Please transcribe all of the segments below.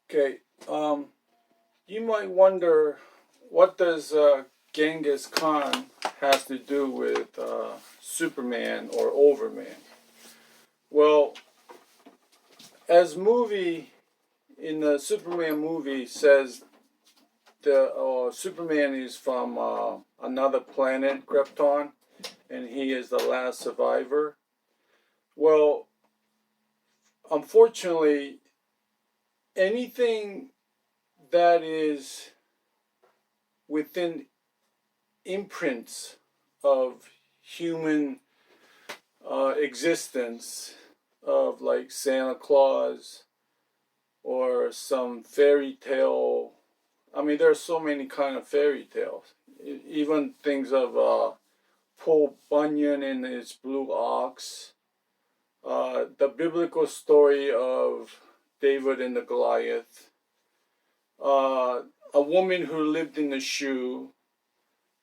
Okay, you might wonder what does Genghis Khan has to do with Superman or Overman? Well, as movie in the Superman movie says, the Superman is from another planet, Krypton, and he is the last survivor. Well, unfortunately, anything that is within imprints of human existence, of like Santa Claus or some fairy tale. I mean, there are so many kind of fairy tales. Even things of Paul Bunyan and his blue ox, the biblical story of David and the Goliath, a woman who lived in the shoe,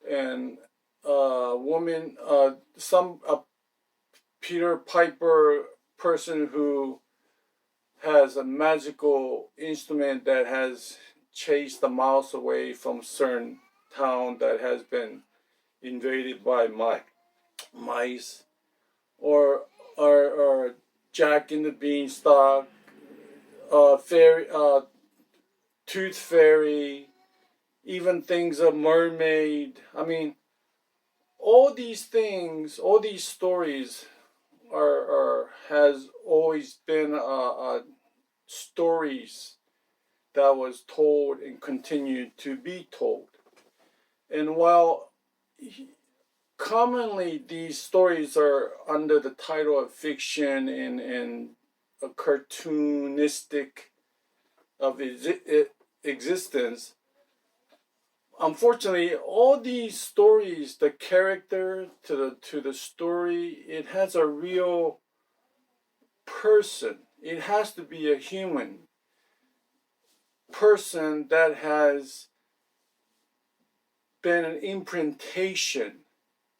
and a woman, some Peter Piper person who has a magical instrument that has chased the mouse away from a certain town that has been invaded by mice, or Jack and the Beanstalk, fairy, Tooth Fairy, even things of mermaid. I mean, all these things, all these stories are has always been stories that was told and continued to be told. And while commonly these stories are under the title of fiction and a cartoonistic of existence, unfortunately, all these stories, the character to the story, it has a real person. It has to be a human person that has been an imprintation,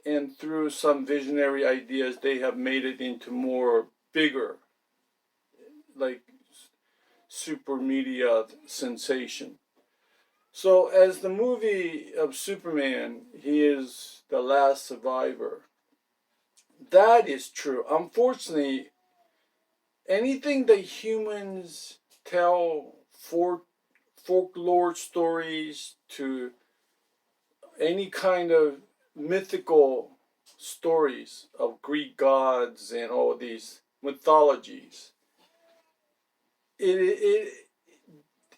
and through some visionary ideas, they have made it into more bigger, like super media sensation. So, as the movie of Superman, he is the last survivor. That is true. Unfortunately, anything that humans tell folklore stories to any kind of mythical stories of Greek gods and all these mythologies, it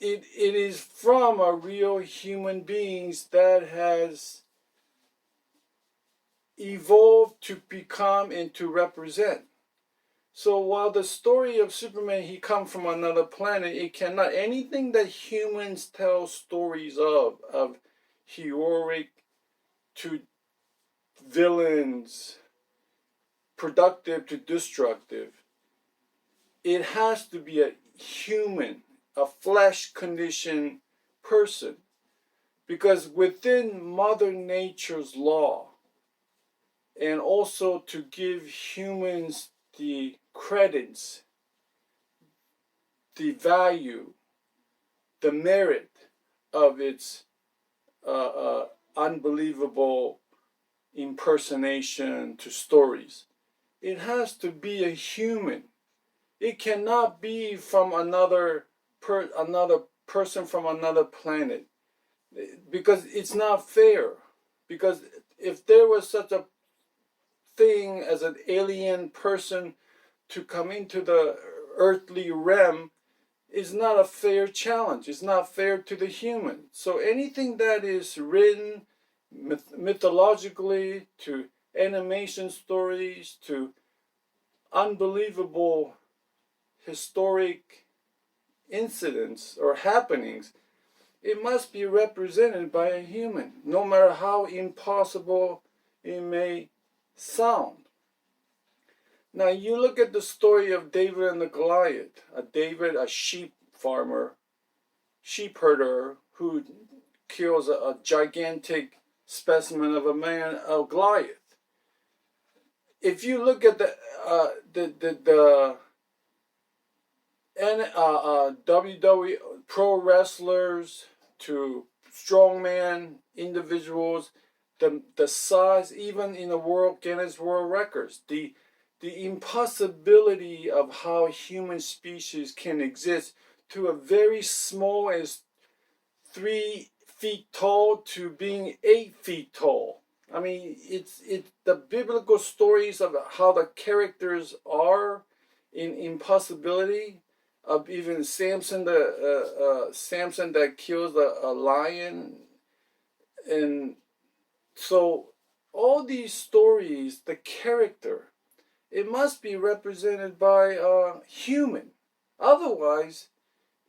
it is from a real human beings that has evolved to become and to represent. So while the story of Superman, he come from another planet, it cannot, anything that humans tell stories of heroic to villains, productive to destructive, it has to be a human, a flesh conditioned person. Because within Mother Nature's law, and also to give humans the credence, the value, the merit of its unbelievable impersonation to stories, it has to be a human. It cannot be from another person from another planet, because it's not fair. Because if there was such a thing as an alien person to come into the earthly realm, is not a fair challenge. It's not fair to the human. So anything that is written mythologically, to animation stories, to unbelievable historic incidents or happenings, it must be represented by a human, no matter how impossible it may sound. Now you look at the story of David and the Goliath. David, a sheep farmer, sheep herder, who kills a gigantic specimen of a man, of Goliath. If you look at the WWE pro wrestlers to strongman individuals, the size, even in the world Guinness World Records, the impossibility of how human species can exist to a very small as 3 feet tall to being 8 feet tall. I mean, it's the biblical stories of how the characters are in impossibility of even Samson, the Samson that kills a lion, and so all these stories, the character, it must be represented by a human. Otherwise,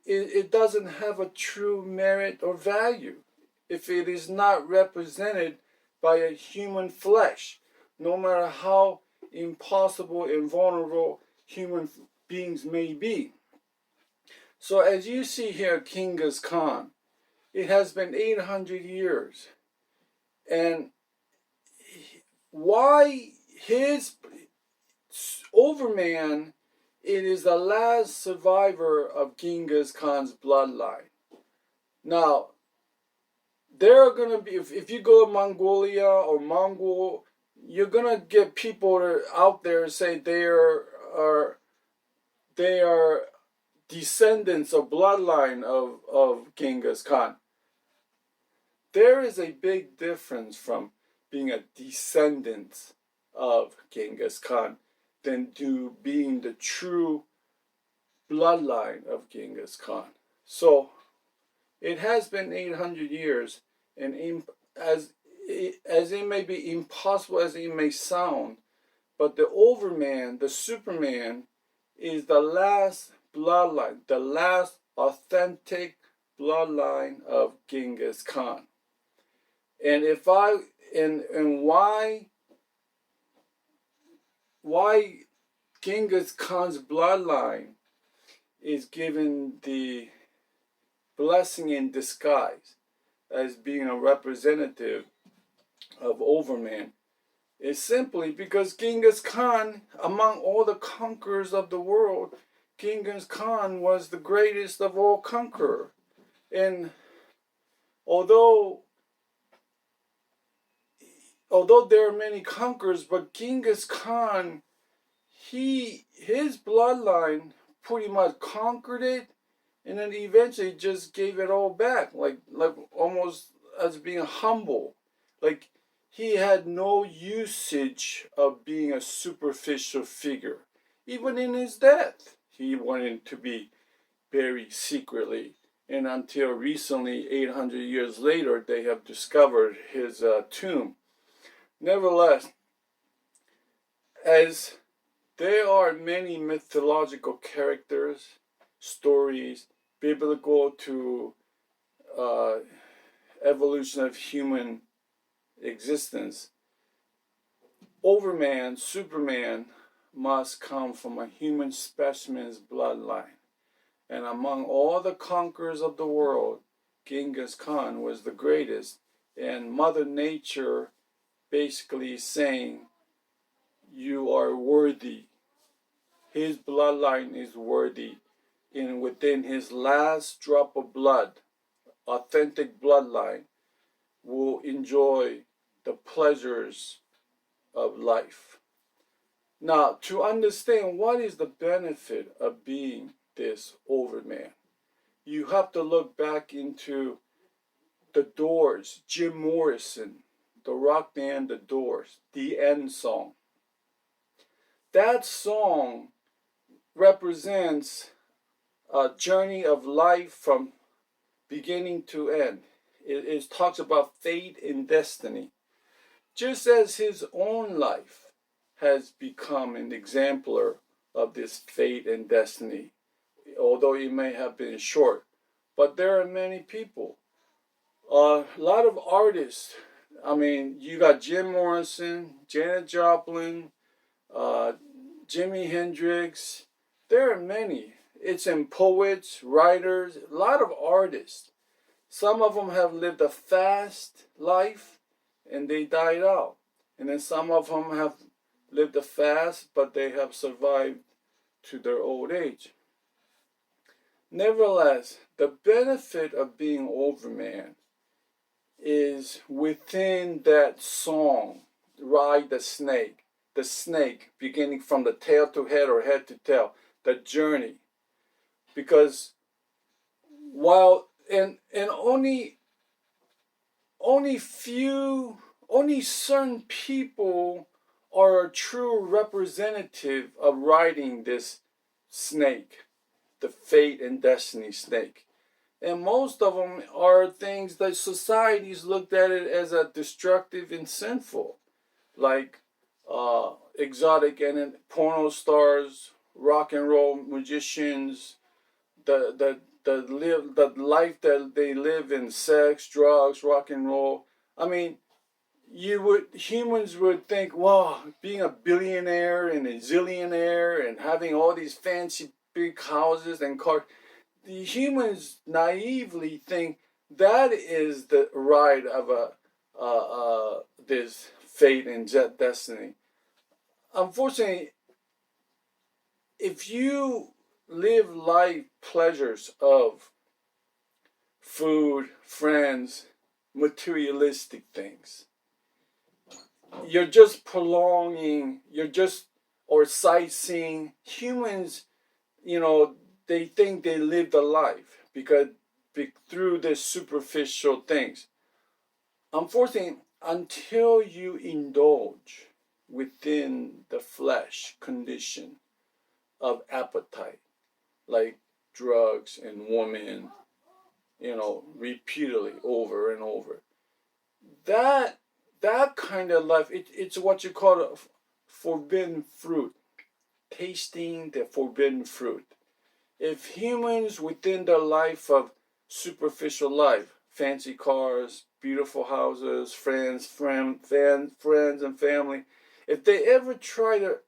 it doesn't have a true merit or value if it is not represented by a human flesh, no matter how impossible and vulnerable human beings may be. So as you see here, Genghis Khan, it has been 800 years. And why his Overman, it is the last survivor of Genghis Khan's bloodline. Now, there are going to be, if you go to Mongolia or Mongol, you're going to get people that are out there say they are descendants or bloodline of Genghis Khan. There is a big difference from being a descendant of Genghis Khan than to being the true bloodline of Genghis Khan. So it has been 800 years, and as it may be impossible as it may sound, but the Overman, the Superman, is the last bloodline, the last authentic bloodline of Genghis Khan. And if I and why Genghis Khan's bloodline is given the blessing in disguise as being a representative of Overman is simply because Genghis Khan, among all the conquerors of the world, Genghis Khan was the greatest of all conquerors. And although there are many conquerors, but Genghis Khan, his bloodline pretty much conquered it, and then eventually just gave it all back, like almost as being humble. Like he had no usage of being a superficial figure. Even in his death, he wanted to be buried secretly. And until recently, 800 years later, they have discovered his tomb. Nevertheless, as there are many mythological characters, stories, biblical to evolution of human existence, Overman, Superman, must come from a human specimen's bloodline. And among all the conquerors of the world, Genghis Khan was the greatest. And Mother Nature basically saying, you are worthy. His bloodline is worthy. And within his last drop of blood, authentic bloodline, will enjoy the pleasures of life. Now, to understand what is the benefit of being this Overman, you have to look back into The Doors, Jim Morrison, the rock band The Doors, The End Song. That song represents a journey of life from beginning to end. It talks about fate and destiny. Just as his own life has become an exemplar of this fate and destiny, although it may have been short. But there are many people. A lot of artists. I mean, you got Jim Morrison, Janet Joplin, Jimi Hendrix. There are many. It's in poets, writers, a lot of artists. Some of them have lived a fast life and they died out. And then some of them have lived a fast, but they have survived to their old age. Nevertheless, the benefit of being Overman is within that song, Ride the snake, beginning from the tail to head or head to tail, the journey. Because while and only certain people are a true representative of riding this snake, the fate and destiny snake. And most of them are things that societies looked at it as a destructive and sinful, like exotic and porno stars, rock and roll magicians, the life that they live in, sex, drugs, rock and roll. I mean, humans would think, wow, being a billionaire and a zillionaire and having all these fancy big houses and cars, the humans naively think that is the ride of this fate and destiny. Unfortunately, if you live life pleasures of food, friends, materialistic things, you're just prolonging, or sightseeing. Humans, they think they lived a life because through the superficial things. Unfortunately, until you indulge within the flesh condition of appetite, like drugs and women, repeatedly over and over, that kind of life, it's what you call a forbidden fruit, tasting the forbidden fruit. If humans within their life of superficial life, fancy cars, beautiful houses, friends and family, if they ever try to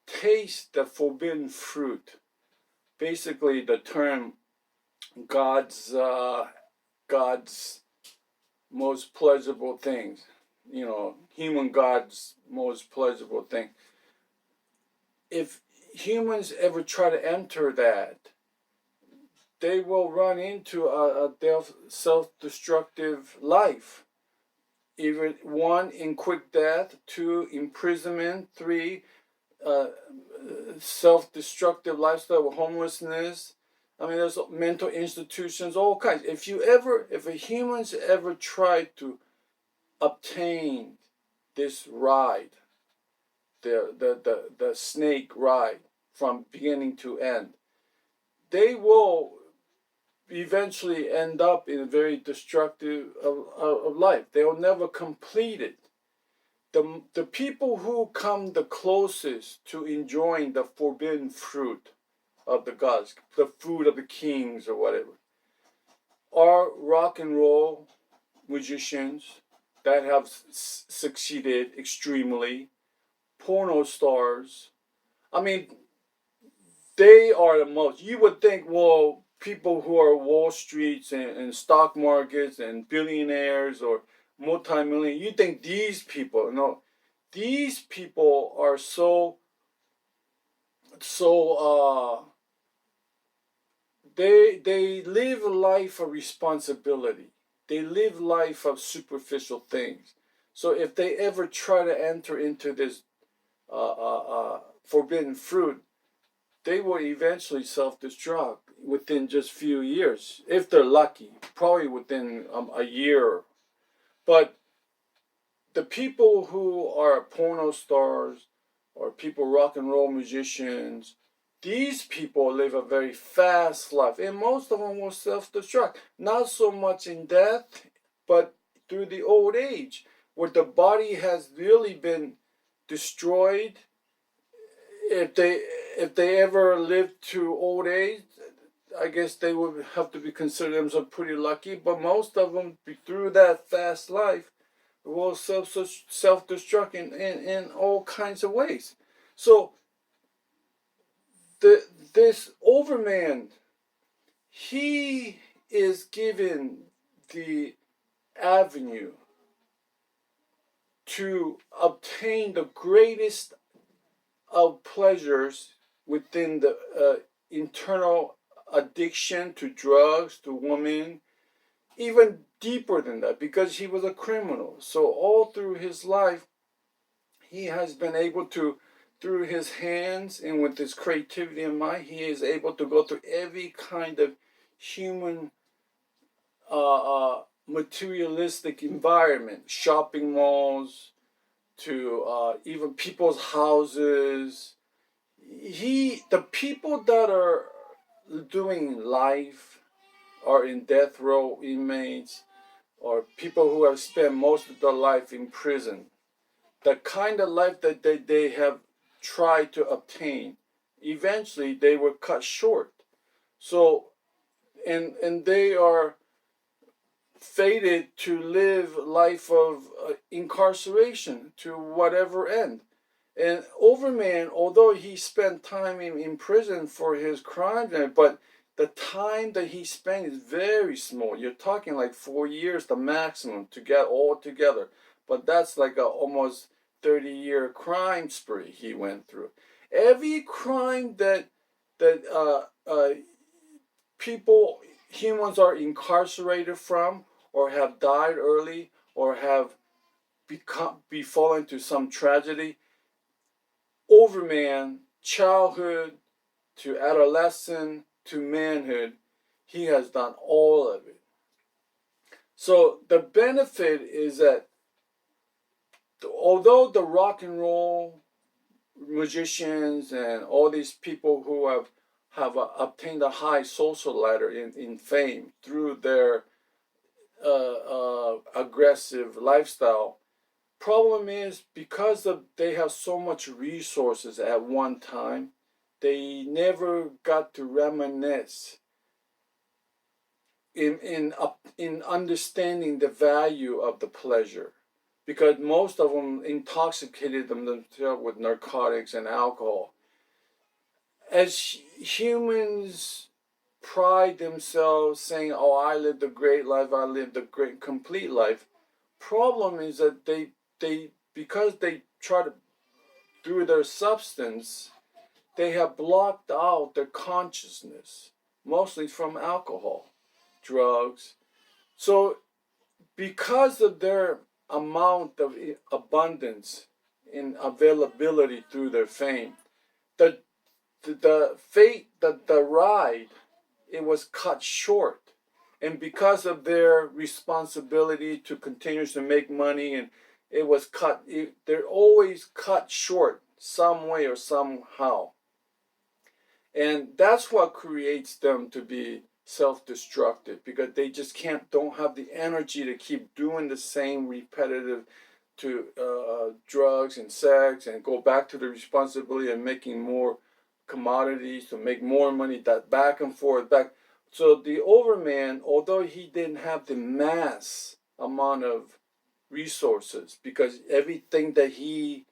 taste the forbidden fruit, basically the term God's most pleasurable things, human God's most pleasurable thing. If humans ever try to enter that, they will run into a self-destructive life. Even one, in quick death; two, imprisonment; three, self-destructive lifestyle of homelessness. I mean, there's mental institutions, all kinds. If a humans ever try to obtain this ride, the snake ride from beginning to end, they will eventually end up in a very destructive of life. They will never complete it. The people who come the closest to enjoying the forbidden fruit of the gods, the food of the kings or whatever, are rock and roll magicians that have succeeded extremely, porno stars. I mean, they are the most. You would think, well, people who are Wall Streets and stock markets and billionaires or multi-million, you think these people, no, these people are so they live a life of responsibility. They live life of superficial things. So if they ever try to enter into this forbidden fruit, they will eventually self-destruct within just few years, if they're lucky. Probably within a year. But the people who are porno stars or people rock and roll musicians, these people live a very fast life, and most of them will self-destruct. Not so much in death, but through the old age, where the body has really been destroyed. If they ever live to old age, I guess they would have to be considered themselves pretty lucky. But most of them, through that fast life, will self-destruct in all kinds of ways. So this overman, he is given the avenue to obtain the greatest of pleasures within the internal addiction to drugs, to women, even deeper than that, because he was a criminal. So all through his life, he has been able to, through his hands and with his creativity in mind, he is able to go through every kind of human materialistic environment, shopping malls, to even people's houses. The people that are doing life are in death row inmates, or people who have spent most of their life in prison. The kind of life that they have tried to obtain, eventually they were cut short. So, and they are fated to live life of incarceration to whatever end. And Overman, although he spent time in prison for his crimes, but the time that he spent is very small. You're talking like 4 years, the maximum to get all together. But that's like a almost 30-year crime spree he went through. Every crime that people, humans are incarcerated from, or have died early, or have befallen to some tragedy, Overman, childhood to adolescence to manhood, he has done all of it. So the benefit is that although the rock and roll musicians and all these people who have obtained a high social ladder in fame through their aggressive lifestyle, problem is because they have so much resources at one time, they never got to reminisce in understanding the value of the pleasure, because most of them intoxicated themselves with narcotics and alcohol. As humans pride themselves saying, "Oh, I lived a great life. I lived a great complete life." Problem is that they because they try to, through their substance, they have blocked out their consciousness, mostly from alcohol, drugs. So because of their amount of abundance in availability through their fame, the fate that the ride, it was cut short. And because of their responsibility to continuously make money, and it was they're always cut short some way or somehow. And that's what creates them to be self-destructive, because they just don't have the energy to keep doing the same repetitive to drugs and sex, and go back to the responsibility of making more commodities to make more money, that back and forth back. So the Overman, although he didn't have the mass amount of resources, because everything that he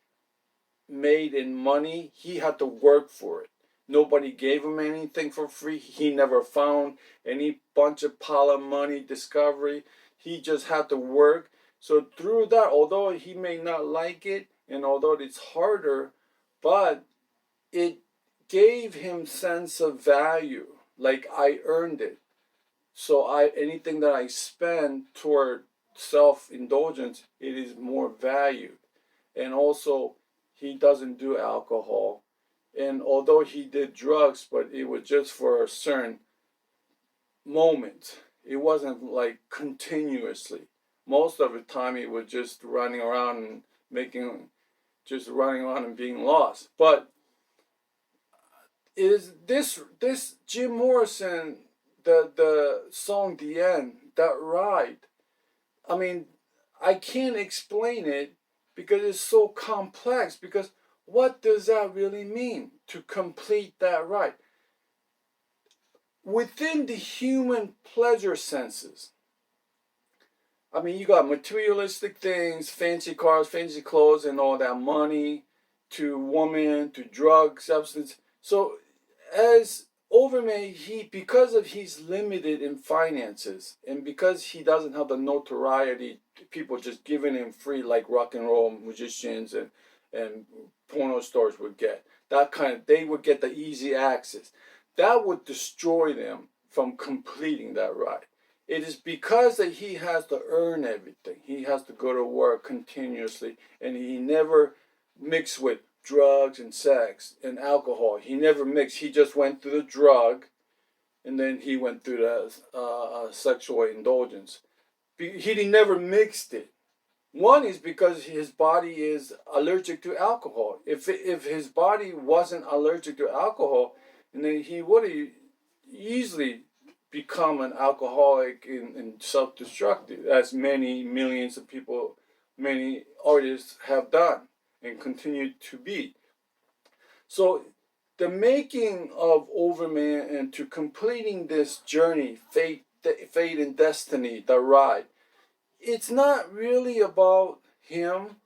made in money, he had to work for it. Nobody gave him anything for free. He never found any bunch of pile of money discovery. He just had to work. So through that, although he may not like it, and although it's harder, but it gave him sense of value. Like, I earned it. So anything that I spend toward self-indulgence, it is more valued. And also, he doesn't do alcohol. And although he did drugs, but it was just for a certain moment. It wasn't like continuously. Most of the time, he was just running around and running around and being lost. But is this Jim Morrison, the song "The End," that ride? I mean, I can't explain it because it's so complex. Because what does that really mean, to complete that ride? Within the human pleasure senses, I mean, you got materialistic things, fancy cars, fancy clothes, and all that money, to woman, to drugs, substance. So as Overman, because of he's limited in finances, and because he doesn't have the notoriety, people just giving him free, like rock and roll musicians and porno stars would get. They would get the easy access. that would destroy them from completing that ride. It is because that he has to earn everything. He has to go to work continuously, and he never mixed with drugs and sex and alcohol. He never mixed. He just went through the drug, and then he went through the sexual indulgence. He never mixed it. One is because his body is allergic to alcohol. If his body wasn't allergic to alcohol, and then he would have easily become an alcoholic and self-destructive, as many millions of people, many artists have done and continue to be. So the making of Overman and to completing this journey, fate and destiny, the ride, it's not really about him.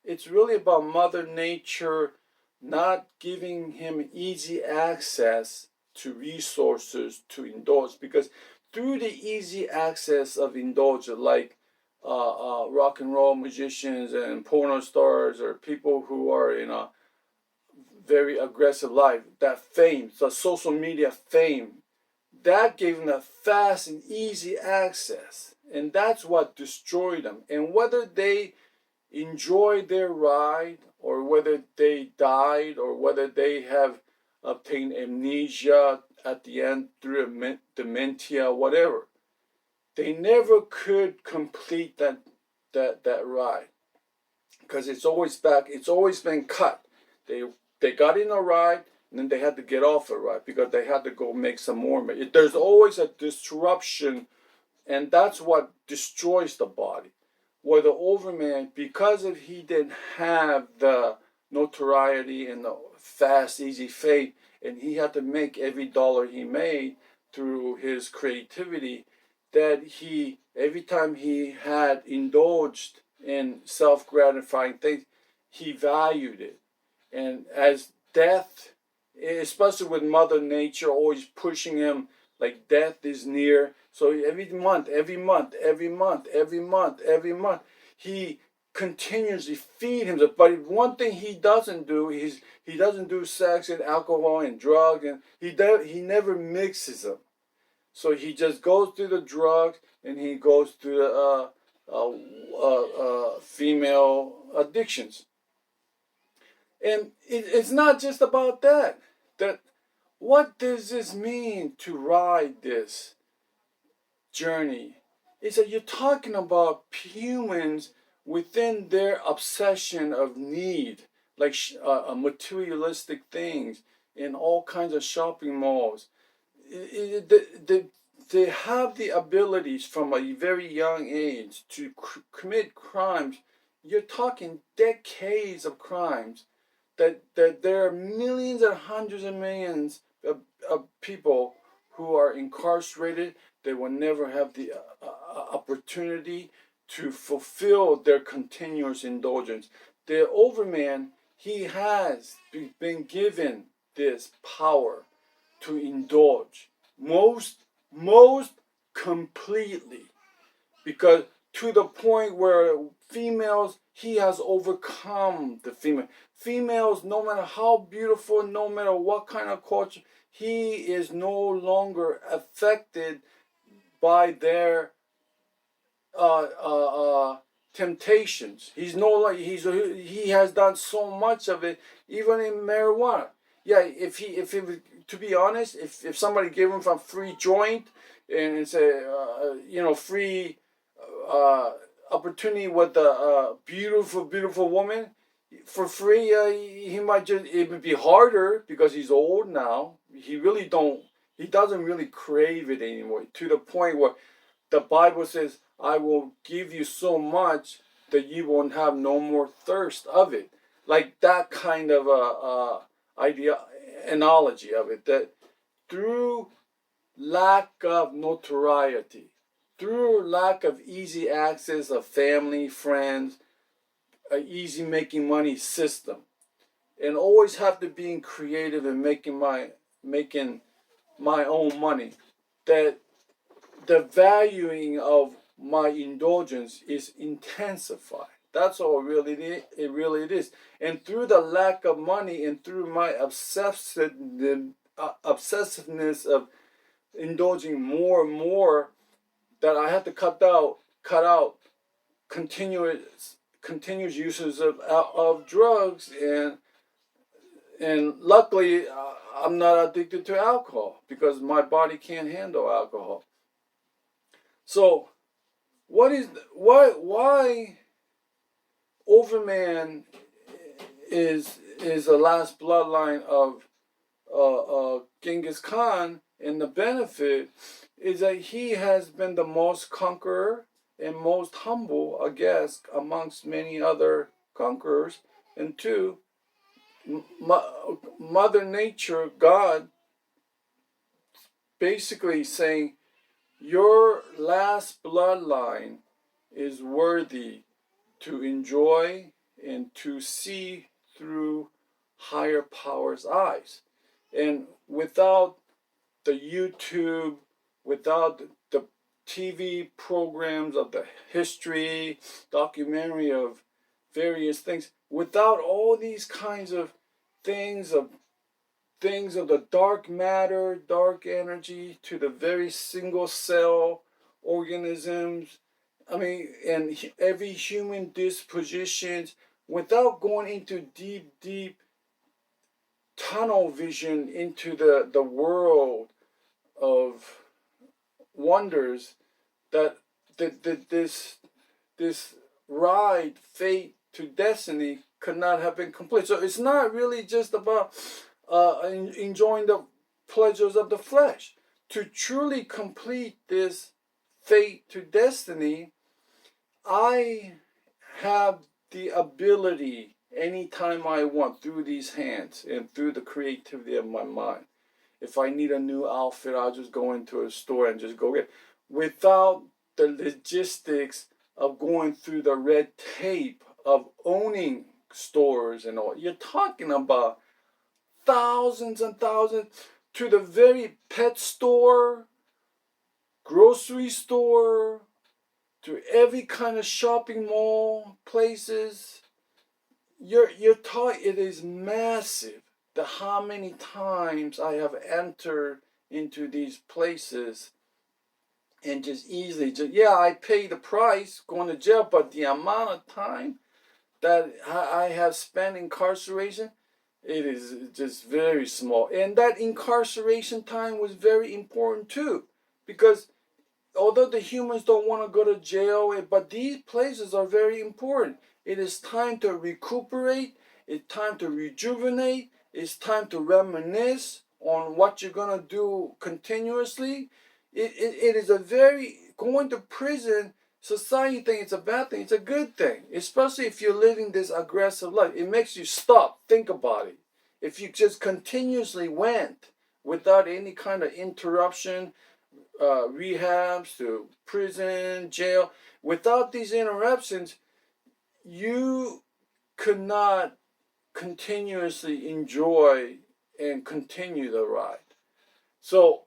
It's really about Mother Nature not giving him easy access to resources to indulge, because through the easy access of indulgence, like rock and roll musicians and porno stars or people who are in a very aggressive life, that fame, the social media fame, that gave them that fast and easy access, and that's what destroyed them. And whether they enjoyed their ride, or whether they died, or whether they have obtained amnesia at the end through dementia, whatever, they never could complete that ride, because it's always been cut. They got in a ride, and then they had to get off a ride because they had to go make some more. There's always a disruption, and that's what destroys the body. Where the Overman, because if he didn't have the notoriety and the fast, easy fame, and he had to make every dollar he made through his creativity, that every time he had indulged in self-gratifying things, he valued it. And as death, especially with Mother Nature always pushing him like death is near, so every month, he continuously feed himself. But one thing he doesn't do is he doesn't do sex and alcohol and drug, and he never mixes them. So he just goes through the drugs, and he goes through the female addictions. And it's not just about that. What does this mean to ride this journey? Is that you're talking about humans within their obsession of need, like materialistic things in all kinds of shopping malls. They have the abilities from a very young age to commit crimes. You're talking decades of crimes. That there are millions and hundreds of millions of people who are incarcerated. They will never have the opportunity to fulfill their continuous indulgence. The Overman, he has been given this power to indulge most completely, because to the point where females, he has overcome the females, no matter how beautiful, no matter what kind of culture, he is no longer affected by their temptations. He has done so much of it, even in marijuana. Yeah, if to be honest, if somebody gave him a free joint and say free opportunity with a beautiful woman for free, he might just, it would be harder because he's old now. He doesn't really crave it anymore, to the point where the Bible says, I will give you so much that you won't have no more thirst of it. Like that kind of analogy of it, that through lack of notoriety, through lack of easy access of family, friends, an easy making money system, and always have to be creative and making my own money, that the valuing of my indulgence is intensified. That's all it really is. And through the lack of money and through my obsessiveness obsessiveness of indulging more and more, that I had to cut out continuous uses of drugs, and luckily I'm not addicted to alcohol because my body can't handle alcohol. So why Overman is the last bloodline of Genghis Khan, and the benefit is that he has been the most conqueror and most humble, I guess, amongst many other conquerors. And two, Mother Nature, God, basically saying, your last bloodline is worthy to enjoy and to see through higher powers' eyes. And without the YouTube, without the TV programs of the history, documentary of various things, without all these kinds of things of the dark matter, dark energy, to the very single cell organisms, I mean, and every human dispositions, without going into deep tunnel vision into the world of wonders, that this ride, fate to destiny, could not have been complete. So it's not really just about enjoying the pleasures of the flesh. To truly complete this fate to destiny, I have the ability anytime I want, through these hands and through the creativity of my mind. If I need a new outfit, I'll just go into a store and just go get it, without the logistics of going through the red tape of owning stores and all. You're talking about thousands and thousands, to the very pet store, grocery store, to every kind of shopping mall, places. You're taught, it is massive, the how many times I have entered into these places and just easily, yeah, I pay the price going to jail, but the amount of time that I have spent incarceration, it is just very small. And that incarceration time was very important too, because although the humans don't want to go to jail, but these places are very important. It is time to recuperate. It's time to rejuvenate. It's time to reminisce on what you're going to do continuously. It is a very, going to prison, society thinks it's a bad thing. It's a good thing, especially if you're living this aggressive life. It makes you stop, think about it. If you just continuously went without any kind of interruption, rehabs to prison, jail, without these interruptions, you could not continuously enjoy and continue the ride. So,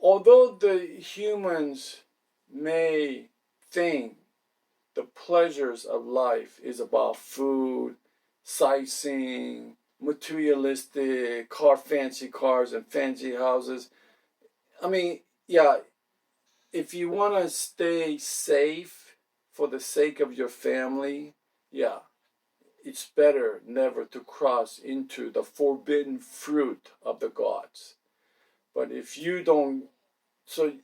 although the humans may think the pleasures of life is about food, sightseeing, materialistic, fancy cars and fancy houses, I mean, yeah, if you want to stay safe for the sake of your family, yeah, it's better never to cross into the forbidden fruit of the gods. But if you don't, so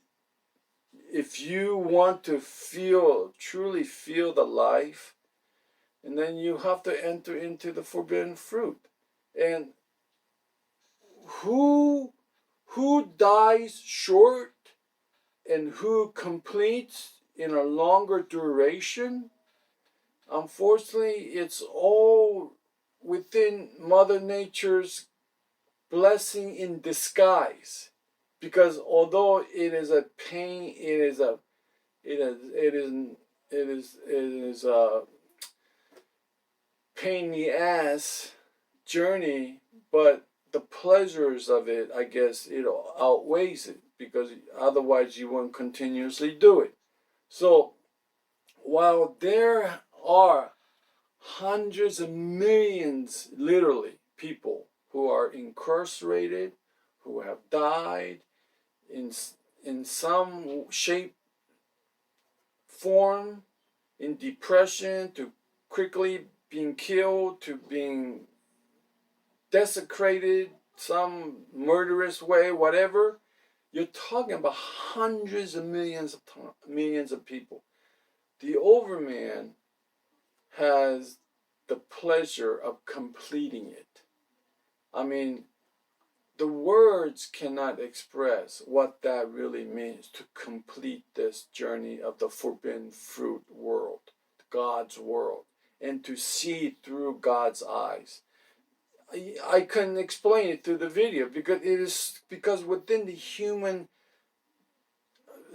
if you want to truly feel the life, and then you have to enter into the forbidden fruit. And who dies short and who completes in a longer duration, unfortunately, it's all within Mother Nature's blessing in disguise. Because although it is a pain, it is a pain in the ass journey, but the pleasures of it, I guess, it outweighs it, because otherwise you won't continuously do it. So while there are hundreds of millions, literally, people who are incarcerated, who have died in some shape, form, in depression, to quickly being killed, to being desecrated, some murderous way, whatever. You're talking about hundreds of millions of people. The Overman has the pleasure of completing it. I mean, the words cannot express what that really means, to complete this journey of the forbidden fruit world, God's world, and to see through God's eyes. I couldn't explain it through the video because within the human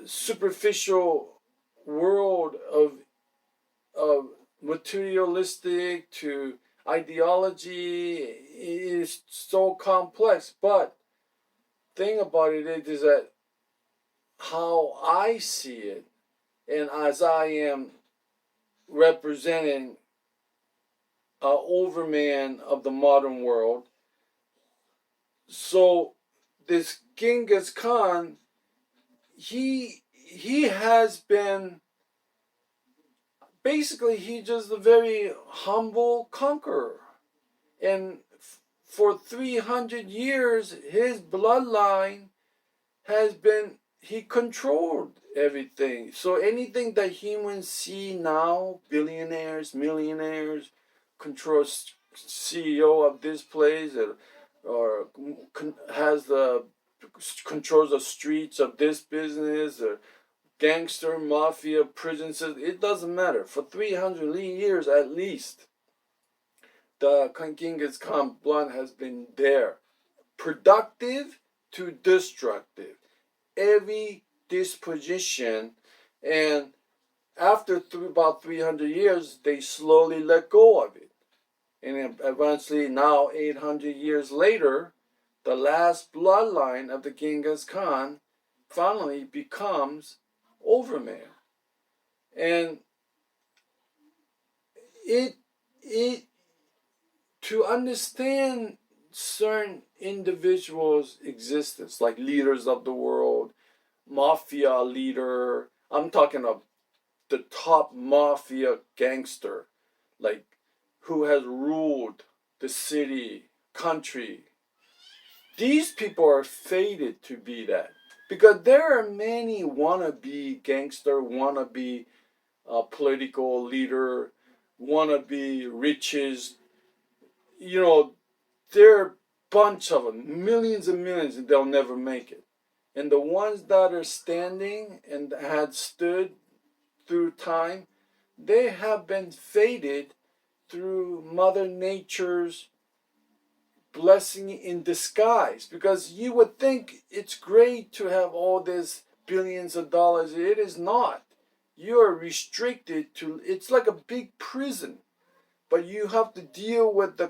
superficial world of materialistic to ideology, it is so complex. But thing about it is that how I see it, and as I am representing an overman of the modern world, so this Genghis Khan, he has been basically, he's just a very humble conqueror. And for 300 years, his bloodline has been, he controlled everything. So anything that humans see now, billionaires, millionaires, controls CEO of this place, or has the controls the streets of this business, or gangster, mafia, prison system, it doesn't matter. For 300 years at least, the Genghis Khan blood has been there. Productive to destructive. Every disposition. And after about 300 years, they slowly let go of it. And eventually, now 800 years later, the last bloodline of the Genghis Khan finally becomes Overman. And it to understand certain individuals' existence, like leaders of the world, mafia leader, I'm talking of the top mafia gangster, like who has ruled the city, country. These people are fated to be that. Because there are many wannabe gangster, wannabe political leader, wannabe riches. You know, there are a bunch of them, millions and millions, and they'll never make it. And the ones that are standing and had stood through time, they have been fated through Mother Nature's blessing in disguise. Because you would think it's great to have all this billions of dollars. It is not. You are restricted to, it's like a big prison, but you have to deal with the